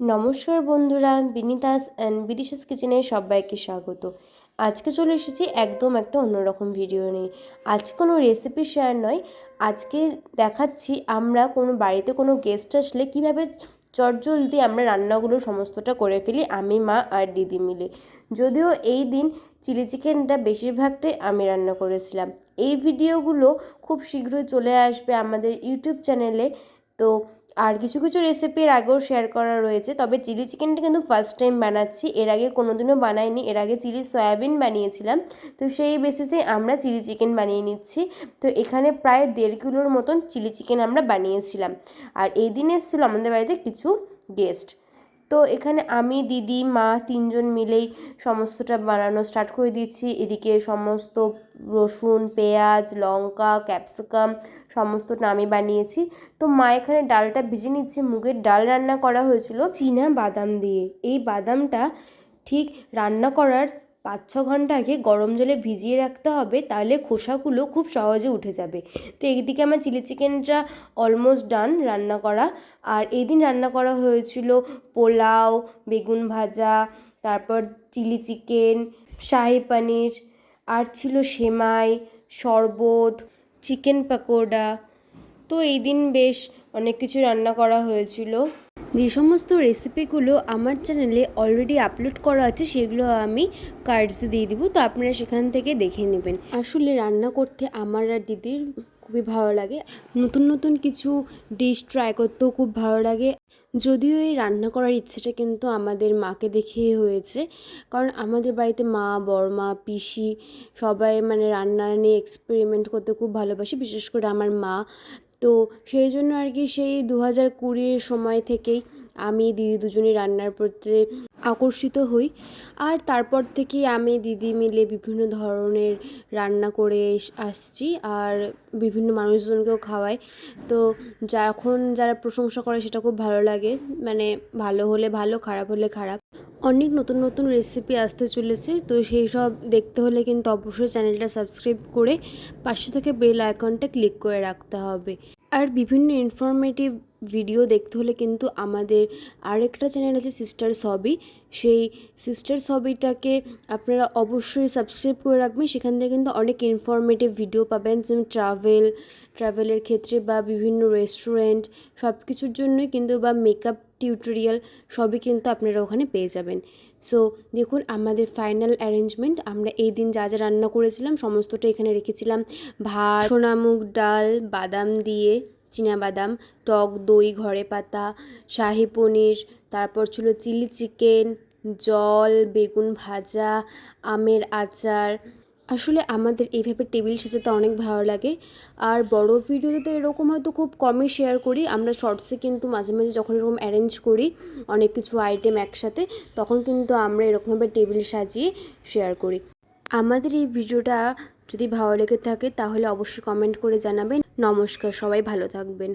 নমস্কার বন্ধুরা, বিনিতাস অ্যান্ড বিদিশাস কিচেনে সবাইকে স্বাগত। আজকে চলে এসেছি একদম একটা অন্যরকম ভিডিও নিয়ে। আজকে কোনো রেসিপি শেয়ার নয়, আজকে দেখাচ্ছি আমরা কোনো বাড়িতে কোনো গেস্ট আসলে কীভাবে চটজলদি আমরা রান্নাগুলো সমস্তটা করে ফেলি আমি, মা আর দিদি মিলে। যদিও এই দিন চিলি চিকেনটা বেশিরভাগটাই আমি রান্না করেছিলাম। এই ভিডিওগুলো খুব শীঘ্রই চলে আসবে আমাদের ইউটিউব চ্যানেলে। তো আর কিছু কিছু রেসিপির আগেও শেয়ার করা রয়েছে, তবে চিলি চিকেনটা কিন্তু ফার্স্ট টাইম বানাচ্ছি। এর আগে কোনোদিনও বানাইনি, এর আগে চিলি সয়াবিন বানিয়েছিলাম। তো সেই বেসিসে আমরা চিলি চিকেন বানিয়ে নিচ্ছি। তো এখানে প্রায় 1.5 কিলোর মতন চিলি চিকেন আমরা বানিয়েছিলাম। আর এই দিন এসেছিলো আমাদের বাড়িতে কিছু গেস্ট। তো এখানে আমি, দিদি, মা 3জন মিলেই সমস্তটা বানানো স্টার্ট করে দিচ্ছি। এদিকে সমস্ত রসুন, পেঁয়াজ, লঙ্কা, ক্যাপসিকাম সমস্তটা আমি বানিয়েছি। তো মা এখানে ডালটা ভেজে নিচ্ছে। মুগের ডাল রান্না করা হয়েছিল চীনা বাদাম দিয়ে। এই বাদামটা ঠিক রান্না করার 5-6 ঘন্টা আগে গরম জলে ভিজিয়ে রাখতে হবে, তাহলে খোসাগুলো খুব সহজে উঠে যাবে। তো এইদিকে আমার চিলি চিকেনটা অলমোস্ট ডান রান্না করা। আর এই দিন রান্না করা হয়েছিল পোলাও, বেগুন ভাজা, তারপর চিলি চিকেন, শাহি পনির, আর ছিল সেমাই, শরবত, চিকেন পকোড়া। তো এই দিন বেশ অনেক কিছু রান্না করা হয়েছিল। যে সমস্ত রেসিপিগুলো আমার চ্যানেলে অলরেডি আপলোড করা আছে সেগুলো আমি কার্ডসে দিয়ে দিব, তো আপনারা সেখান থেকে দেখে নেবেন। আসলে রান্না করতে আমার আর দিদির খুবই ভালো লাগে, নতুন নতুন কিছু ডিশ ট্রাই করতেও খুব ভালো লাগে। যদিও এই রান্না করার ইচ্ছেটা কিন্তু আমাদের মাকে দেখেই হয়েছে, কারণ আমাদের বাড়িতে মা, বড়মা, পিসি সবাই রান্না নিয়ে এক্সপেরিমেন্ট করতে খুব ভালোবাসে, বিশেষ করে আমার মা। তো সেই জন্য আর কি সেই 2020 সময় থেকেই আমি, দিদি দুজনেই রান্নার প্রতি আকর্ষিত হই। আর তারপর থেকেই আমি, দিদি মিলে বিভিন্ন ধরনের রান্না করে আসছি আর বিভিন্ন মানুষজনকেও খাওয়াই। তো যারা প্রশংসা করে সেটা খুব ভালো লাগে, ভালো হলে ভালো, খারাপ হলে খারাপ। অনেক নতুন নতুন রেসিপি আসতে চলেছে, তো সেই সব দেখতে হলে কিন্তু অবশ্যই চ্যানেলটা সাবস্ক্রাইব করে পাশে থেকে বেল আইকনটা ক্লিক করে রাখতে হবে। আর বিভিন্ন ইনফরমেটিভ ভিডিও দেখতে হলে কিন্তু আমাদের আরেকটা চ্যানেল আছে সিস্টার্স হবি, সেই সিস্টার্স হবিটাকে আপনারা অবশ্যই সাবস্ক্রাইব করে রাখবেন। সেখান থেকে কিন্তু অনেক ইনফরমেটিভ ভিডিও পাবেন, যেমন ট্রাভেলের ক্ষেত্রে বা বিভিন্ন রেস্টুরেন্ট সব কিছুর জন্যই কিন্তু, বা মেকআপ টিউটোরিয়াল সবই কিন্তু আপনারা ওখানে পেয়ে যাবেন। সো দেখুন আমাদের ফাইনাল অ্যারেঞ্জমেন্ট। আমরা এই দিন যা যা রান্না করেছিলাম সমস্তটা এখানে রেখেছিলাম। ভাত, সোনামুগ ডাল, বাদাম দিয়ে, বাদাম, টক দই ঘরে পাতা, শাহি পনির, তারপর ছিল চিলি চিকেন, জল, বেগুন ভাজা, আমের আচার। আসলে আমাদের এইভাবে টেবিল সাজাতে অনেক ভালো লাগে। আর বড় ভিডিওতে তো এরকম হয়তো খুব কমই শেয়ার করি, আমরা শর্টসে কিন্তু মাঝে মাঝে যখন এরকম অ্যারেঞ্জ করি অনেক কিছু আইটেম একসাথে, তখন কিন্তু আমরা এরকমভাবে টেবিল সাজিয়ে শেয়ার করি। আমাদের এই ভিডিওটা যদি ভালো লেগে থাকে তাহলে অবশ্যই কমেন্ট করে জানাবেন। নমস্কার, সবাই ভালো থাকবেন।